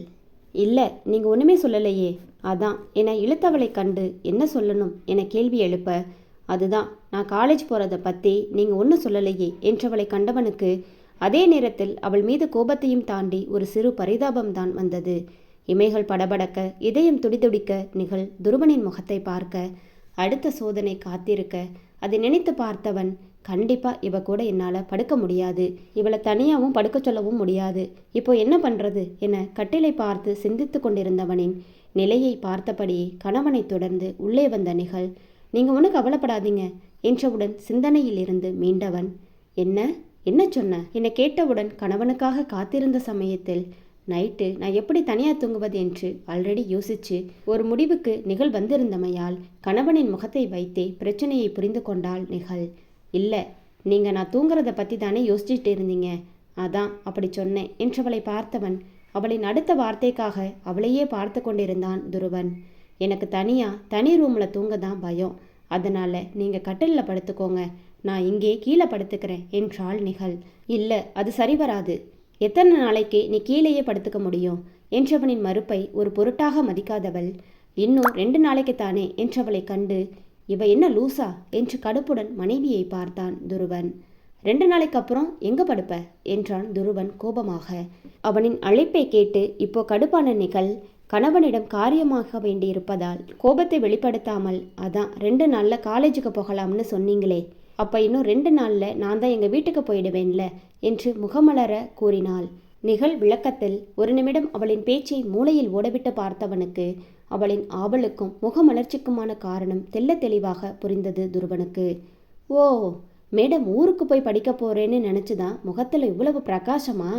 இல்லை, நீங்கள் ஒன்றுமே சொல்லலையே, அதான் என இழுத்தவளை கண்டு என்ன சொல்லணும் என கேள்வி எழுப்ப, அதுதான் நான் காலேஜ் போகிறத பற்றி நீங்கள் ஒன்றும் சொல்லலையே என்றவளை கண்டவனுக்கு அதே நேரத்தில் அவள் மீது கோபத்தையும் தாண்டி ஒரு சிறு பரிதாபம்தான் வந்தது. இமைகள் படபடக்க இதயம் துடிதுடிக்க நிகழ் துருவனின் முகத்தை பார்க்க அடுத்த சோதனை காத்திருக்க அதை நினைத்து பார்த்தவன், கண்டிப்பா இவ கூட என்னால் படுக்க முடியாது, இவளை தனியாகவும் படுக்க சொல்லவும் முடியாது, இப்போ என்ன பண்ணுறது என கட்டிலை பார்த்து சிந்தித்து கொண்டிருந்தவனின் நிலையை பார்த்தபடியே கணவனை தொடர்ந்து உள்ளே வந்த நிகழ், நீங்கள் ஒன்றும் கவலைப்படாதீங்க என்றவுடன் சிந்தனையில் இருந்து மீண்டவன், என்ன சொன்ன என்னை கேட்டவுடன் கணவனுக்காக காத்திருந்த சமயத்தில் நைட்டு நான் எப்படி தனியாக தூங்குவது என்று ஆல்ரெடி யோசிச்சு ஒரு முடிவுக்கு நிகழ் வந்திருந்தமையால் கணவனின் முகத்தை வைத்தே பிரச்சனையை புரிந்து கொண்டாள் நிகழ். இல்லை, நீங்கள் நான் தூங்குறத பற்றி தானே யோசிச்சுட்டு இருந்தீங்க, அதான் அப்படி சொன்னேன் என்றவளை பார்த்தவன் அவளின் அடுத்த வார்த்தைக்காக அவளையே பார்த்து கொண்டிருந்தான் துருவன். எனக்கு தனி ரூமில் தூங்க தான் பயம், அதனால் நீங்கள் கட்டிலில் படுத்துக்கோங்க, நான் இங்கே கீழே படுத்துக்கிறேன் என்றாள் நிகழ். இல்லை, அது சரி வராது, எத்தனை நாளைக்கு நீ கீழேயே படுத்துக்க முடியும் என்றவனின் மறுப்பை ஒரு பொருட்டாக மதிக்காதவள், இன்னும் 2 நாளைக்குத்தானே என்றவளை கண்டு இவ என்ன லூசா என்று கடுப்புடன் மனைவியை பார்த்தான் துருவன். 2 நாளைக்கு அப்புறம் எங்க படுப்ப என்றான் துருவன் கோபமாக. அவனின் அழைப்பை கேட்டு இப்போ கடுப்பான நிகழ் கணவனிடம் காரியமாக வேண்டியிருப்பதால் கோபத்தை வெளிப்படுத்தாமல், அதான் 2 நாளில் காலேஜுக்கு போகலாம்னு சொன்னீங்களே, அப்போ இன்னும் 2 நாளில் நான் தான் எங்கள் வீட்டுக்கு போயிடுவேன்ல என்று முகமலர கூறினாள். நிகழ் விளக்கத்தில் ஒரு நிமிடம் அவளின் பேச்சை மூளையில் ஓடவிட்டு பார்த்தவனுக்கு அவளின் ஆவலுக்கும் முகமலர்ச்சிக்குமான காரணம் தெல்ல தெளிவாக புரிந்தது துருவனுக்கு. ஓ, மேடம் ஊருக்கு போய் படிக்க போறேன்னு நினச்சிதான் முகத்தில் இவ்வளவு பிரகாசமா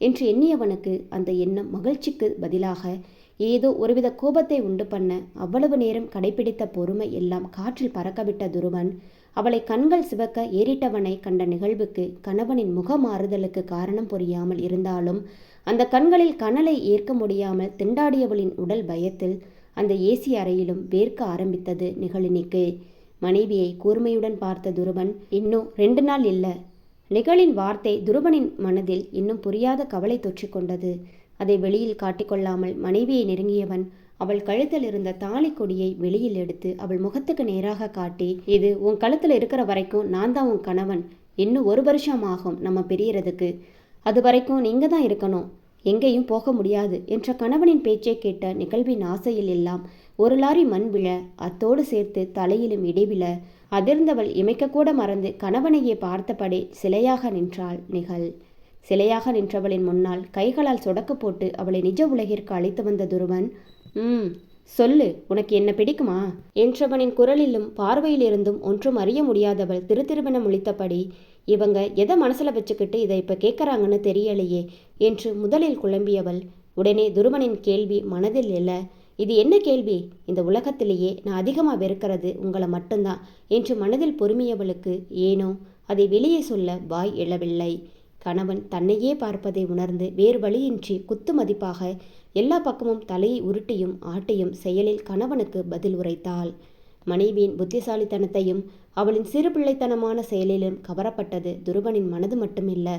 என்று எண்ணியவனுக்கு அந்த எண்ணம் மகிழ்ச்சிக்கு பதிலாக ஏதோ ஒருவித கோபத்தை உண்டு பண்ண அவ்வளவு நேரம் கடைபிடித்த பொறுமை எல்லாம் காற்றில் பறக்கவிட்ட துருவன் அவளை கண்கள் சிவக்க ஏறிட்டவனை கண்ட நிகழ்வுக்கு கணவனின் முக மாறுதலுக்கு காரணம் புரியாமல் இருந்தாலும் அந்த கண்களில் கனலை ஏற்க முடியாமல் திண்டாடியவளின் உடல் பயத்தில் அந்த ஏசி அறையிலும் வேர்க்க ஆரம்பித்தது நிகழினிக்கு. மனைவியை கூர்மையுடன் பார்த்த துருவன், இன்னும் 2 நாள் இல்லை. நிகழின் வார்த்தை துருவனின் மனதில் இன்னும் புரியாத கவலை தொற்றிக்கொண்டது. அதை வெளியில் காட்டிக்கொள்ளாமல் மனைவியை நெருங்கியவன் அவள் கழுத்தில் இருந்த தாலி கொடியை வெளியில் எடுத்து அவள் முகத்துக்கு நேராக காட்டி, இது உன் கழுத்தில் இருக்கிற வரைக்கும் நான் தான் உன் கணவன், இன்னும் 1 வருஷம் ஆகும் நம்ம பிரியறதுக்கு, அது வரைக்கும் நீங்க தான் இருக்கணும், எங்கேயும் போக முடியாது என்ற கணவனின் பேச்சை கேட்ட நிகழ்வின் ஆசையில் எல்லாம் 1 லாரி மண் விழ, அத்தோடு சேர்த்து தலையிலும் இடைவிழ அதிர்ந்தவள் இமைக்கக்கூட மறந்து கணவனையே பார்த்தபடி சிலையாக நின்றாள் நிகழ். சிலையாக நின்றவளின் முன்னால் கைகளால் சொடக்கு போட்டு அவளை நிஜ உலகிற்கு அழைத்து வந்த துருவன், சொல்லு, உனக்கு என்ன பிடிக்குமா என்றவனின் குரலிலும் பார்வையிலிருந்தும் ஒன்றும் அறிய முடியாதவள் திருத்திருவென முழித்தபடி, இவங்க எதை மனசில் வச்சுக்கிட்டு இதை இப்போ கேட்குறாங்கன்னு தெரியலையே என்று முதலில் குழம்பியவள் உடனே துருவனின் கேள்வி மனதில் எழ, இது என்ன கேள்வி, இந்த உலகத்திலேயே நான் அதிகமாக வெறுக்கிறது உங்களை மட்டும்தான் என்று மனதில் பொறுமியவளுக்கு ஏனோ அதை வெளியே சொல்ல வாய் எழவில்லை. கணவன் தன்னையே பார்ப்பதை உணர்ந்து வேறு வழியின்றி குத்து மதிப்பாக எல்லா பக்கமும் தலையை உருட்டியும் ஆட்டியும் செயலில் கணவனுக்கு பதில் உரைத்தாள். மனைவியின் புத்திசாலித்தனத்தையும் அவளின் சிறு பிள்ளைத்தனமான செயலிலும் கவரப்பட்டது துருவனின் மனது மட்டுமில்ல,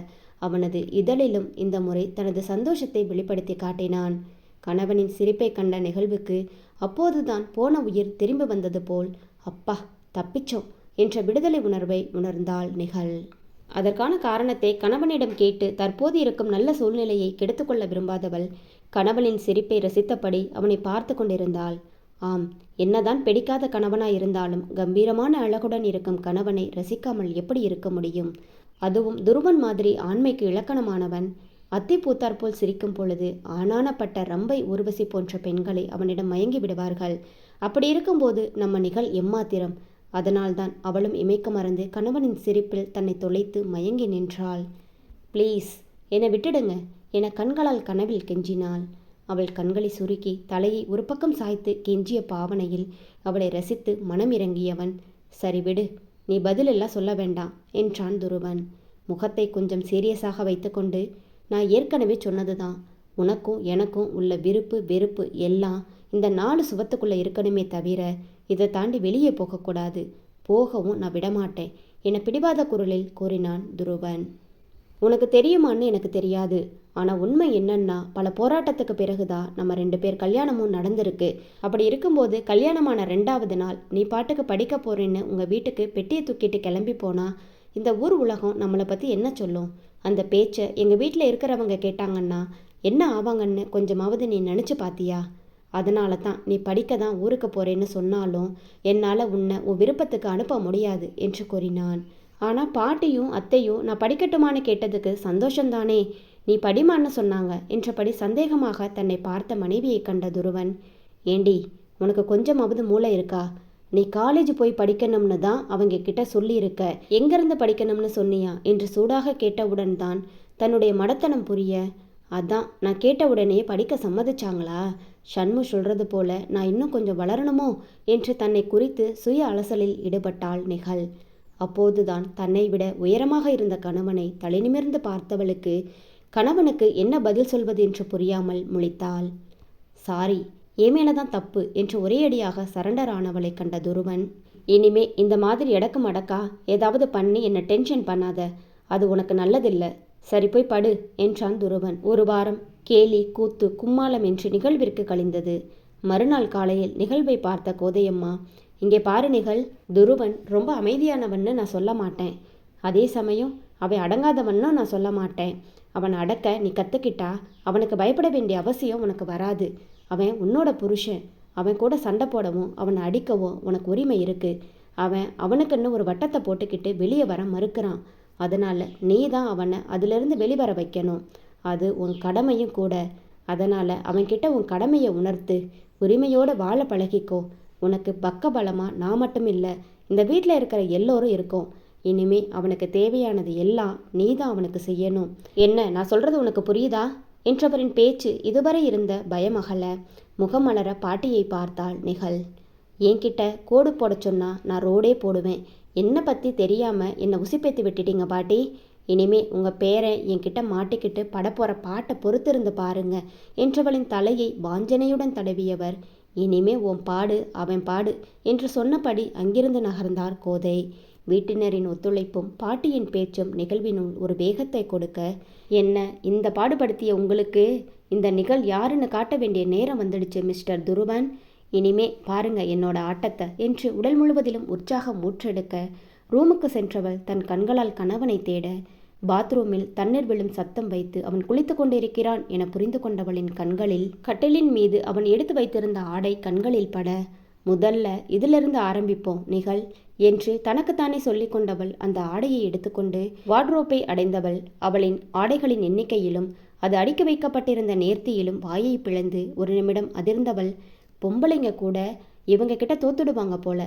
அவனது இதழிலும் இந்த முறை தனது சந்தோஷத்தை வெளிப்படுத்தி காட்டினான். கணவனின் சிரிப்பை கண்ட நிகழ்வுக்கு அப்போதுதான் போன உயிர் திரும்பி வந்தது போல், அப்பா தப்பிச்சோம் என்ற விடுதலை உணர்வை உணர்ந்தாள் நிகழ். அதற்கான காரணத்தை கணவனிடம் கேட்டு தற்போது இருக்கும் நல்ல சூழ்நிலையை கெடுத்துக்கொள்ள விரும்பாதவள் கணவனின் சிரிப்பை ரசித்தபடி அவனை பார்த்து கொண்டிருந்தாள். ஆம், என்னதான் பிடிக்காத கணவனாயிருந்தாலும் கம்பீரமான அழகுடன் இருக்கும் கணவனை ரசிக்காமல் எப்படி இருக்க முடியும்? அதுவும் துருவன் மாதிரி ஆண்மைக்கு இலக்கணமானவன். அத்தி பூத்தாற்போல் சிரிக்கும் பொழுது ஆனானப்பட்ட ரம்பை ஊர்வசி போன்ற பெண்களை அவனிடம் மயங்கி விடுவார்கள். அப்படி இருக்கும்போது நம்ம நிகழ் எம்மாத்திரம். அதனால்தான் அவளும் இமைக்க மறந்து கணவனின் சிரிப்பில் தன்னை தொலைத்து மயங்கி நின்றாள். ப்ளீஸ் என்னை விட்டுடுங்க என கண்களால் கனவில் கெஞ்சினாள். அவள் கண்களை சுருக்கி தலையை ஒரு பக்கம் சாய்த்து கெஞ்சிய பாவனையில் அவளை ரசித்து மனம் இறங்கியவன், சரி விடு, நீ பதிலெல்லாம் சொல்ல வேண்டாம் என்றான் துருவன். முகத்தை கொஞ்சம் சீரியஸாக வைத்துக்கொண்டு, நான் ஏற்கனவே சொன்னதுதான், உனக்கும் எனக்கும் உள்ள விருப்பு வெறுப்பு எல்லாம் இந்த 4 சுவத்துக்குள்ளே இருக்கணுமே தவிர இதை தாண்டி வெளியே போகக்கூடாது. போகவும் நான் விடமாட்டேன் என பிடிவாத குரலில் கூறினான் துருவன். உனக்கு தெரியுமான்னு எனக்கு தெரியாது. ஆனால் உண்மை என்னன்னா, பல போராட்டத்துக்கு பிறகுதான் நம்ம 2 பேர் கல்யாணமும் நடந்திருக்கு. அப்படி இருக்கும்போது கல்யாணமான 2வது நாள் நீ பாட்டுக்கு படிக்க போறேன்னு உங்கள் வீட்டுக்கு பெட்டியை தூக்கிட்டு கிளம்பி போனா இந்த ஊர் உலகம் நம்மளை பற்றி என்ன சொல்லும்? அந்த பேச்சை எங்கள் வீட்டில் இருக்கிறவங்க கேட்டாங்கன்னா என்ன ஆவாங்கன்னு கொஞ்சமாவது நீ நினச்சி பார்த்தியா? அதனால தான் நீ படிக்க தான் ஊருக்கு போகிறேன்னு சொன்னாலும் என்னால் உன்னை உன் விருப்பத்துக்கு அனுப்ப முடியாது என்று கூறினான். ஆனால் பாட்டியும் அத்தையும் நான் படிக்கட்டுமான்னு கேட்டதுக்கு சந்தோஷந்தானே, நீ படிமான்னு சொன்னாங்க என்றபடி சந்தேகமாக தன்னை பார்த்த மனைவியை கண்ட துருவன், ஏண்டி உனக்கு கொஞ்சமாவது மூளை இருக்கா? நீ காலேஜ் போய் படிக்கணும்னு தான் அவங்க கிட்ட சொல்லியிருக்க, எங்கேருந்து படிக்கணும்னு சொன்னியா என்று சூடாக கேட்டவுடன் தான் தன்னுடைய மடத்தனம் புரிய, அதான் நான் கேட்ட உடனே படிக்க சம்மதிச்சாங்களா? ஷண்மு சொல்றது போல நான் இன்னும் கொஞ்சம் வளரணுமோ என்று தன்னை குறித்து சுய அலசலில் ஈடுபட்டாள் நிகழ். அப்போதுதான் தன்னை விட உயரமாக இருந்த கணவனை தலைநிமிர்ந்து பார்த்தவளுக்கு கணவனுக்கு என்ன பதில் சொல்வது என்று புரியாமல் முழித்தாள். சாரி, ஏமேலதான் தப்பு என்று ஒரேயடியாக சரண்டர் ஆனவளை கண்ட துருவன், இனிமே இந்த மாதிரி எடக்கு மடக்கா ஏதாவது பண்ணி என்னை டென்ஷன் பண்ணாத, அது உனக்கு நல்லதில்லை, சரி போய் படு என்றான் துருவன். ஒரு வாரம் கேலி கூத்து கும்மாளம் என்று நிகழ்விற்கு கழிந்தது. மறுநாள் காலையில் நிகழ்வை பார்த்த கோதையம்மா, இங்கே பாரு நிகழ், துருவன் ரொம்ப அமைதியானவன்னு நான் சொல்ல மாட்டேன், அதே சமயம் அவன் அடங்காதவன்னும் நான் சொல்ல மாட்டேன். அவனை அடக்க நீ கற்றுக்கிட்டா அவனுக்கு பயப்பட வேண்டிய அவசியம் உனக்கு வராது. அவன் உன்னோட புருஷன், அவன் கூட சண்டை போடவும் அவனை அடிக்கவும் உனக்கு உரிமை இருக்குது. அவனுக்குன்னு ஒரு வட்டத்தை போட்டுக்கிட்டு வெளியே வர மறுக்கிறான். அதனால் நீ தான் அவனை அதிலிருந்து வெளிவர வைக்கணும். அது உன் கடமையும் கூட. அதனால் அவன்கிட்ட உன் கடமையை உணர்த்து, உரிமையோடு வாழ பழகிக்கோ. உனக்கு பக்க பலமாக நான் மட்டும் இல்லை, இந்த வீட்டில் இருக்கிற எல்லோரும் இருக்கோம். இனிமே அவனுக்கு தேவையானது எல்லாம் நீ தான் அவனுக்கு செய்யணும். என்ன நான் சொல்கிறது உனக்கு புரியுதா என்றவரின் பேச்சு இதுவரை இருந்த பயமகல முகமலர பாட்டியை பார்த்தாள் நிகழ். என்கிட்ட கோடு போட சொன்னா நான் ரோடே போடுவேன். என்னை பற்றி தெரியாமல் என்னை உசிப்பேத்தி விட்டுட்டீங்க பாட்டி. இனிமே உங்கள் பேரன் என்கிட்ட மாட்டிக்கிட்டு படப்போகிற பாட்டை பொறுத்திருந்து பாருங்க என்றவளின் தலையை வாஞ்சனையுடன் தடவியவர், இனிமே உன் பாடு அவன் பாடு என்று சொன்னபடி அங்கிருந்து நகர்ந்தார் கோதை. வீட்டினரின் ஒத்துழைப்பும் பாட்டியின் பேச்சும் நிகழ்வினுள் ஒரு வேகத்தை கொடுக்க, என்ன இந்த பாடுபடுத்திய உங்களுக்கு இந்த நிகழ் யாருன்னு காட்ட வேண்டிய நேரம் வந்துடுச்சு மிஸ்டர் துருவன். இனிமே பாருங்க என்னோட ஆட்டத்தை என்று உடல் முழுவதிலும் உற்சாகம் ஊற்றெடுக்க ரூமுக்கு சென்றவள் தன் கண்களால் கணவனை தேட, பாத்ரூமில் தண்ணீர் விழும் சத்தம் வைத்து அவன் குளித்து கொண்டிருக்கிறான் என புரிந்து கொண்டவளின் கண்களில் கட்டிலின் மீது அவன் எடுத்து வைத்திருந்த ஆடை கண்களில் பட, முதல்ல இதிலிருந்து ஆரம்பிப்போம் நிகழ் என்று தனக்குத்தானே சொல்லி கொண்டவள் அந்த ஆடையை எடுத்துக்கொண்டு வார்ட்ரோப்பை அடைந்தவள் அவளின் ஆடைகளின் எண்ணிக்கையிலும் அது அடுக்கி வைக்கப்பட்டிருந்த நேர்த்தியிலும் வாயை பிளந்து ஒரு நிமிடம் அதிர்ந்தவள், பொம்பளைங்க கூட இவங்க கிட்ட தோத்துடுவாங்க போல,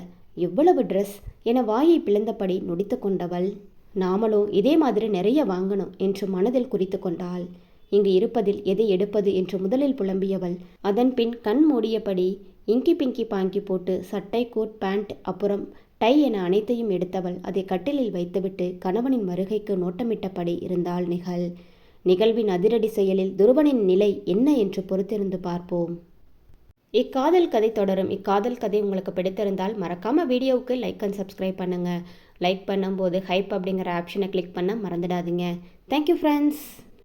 எவ்வளவு ட்ரெஸ் என வாயை பிளந்தபடி நொடித்து கொண்டவள், நாமளும் இதே மாதிரி நிறைய வாங்கணும் என்று மனதில் குறித்து கொண்டாள். இங்கு இருப்பதில் எதை எடுப்பது என்று முதலில் புலம்பியவள் அதன் பின் கண் மூடியபடி இங்கி பிங்கி பாங்கி போட்டு சட்டை கோட் பேண்ட் அப்புறம் டை என அனைத்தையும் எடுத்தவள் அதை கட்டிலில் வைத்துவிட்டு கணவனின் வருகைக்கு நோட்டமிட்டபடி இருந்தாள் நிகழ். நிகழ்வின் அதிரடி செயலில் துருவனின் நிலை என்ன என்று பொறுத்திருந்து பார்ப்போம். இக்காதல் கதை தொடரும். இக்காதல் கதை உங்களுக்கு பிடித்திருந்தால் மறக்காம வீடியோவுக்கு லைக் அண்ட் சப்ஸ்கிரைப் பண்ணுங்க. லைக் பண்ணும்போது ஹைப் அப்படிங்கிற ஆப்ஷனை கிளிக் பண்ண மறந்துடாதீங்க. Thank you friends.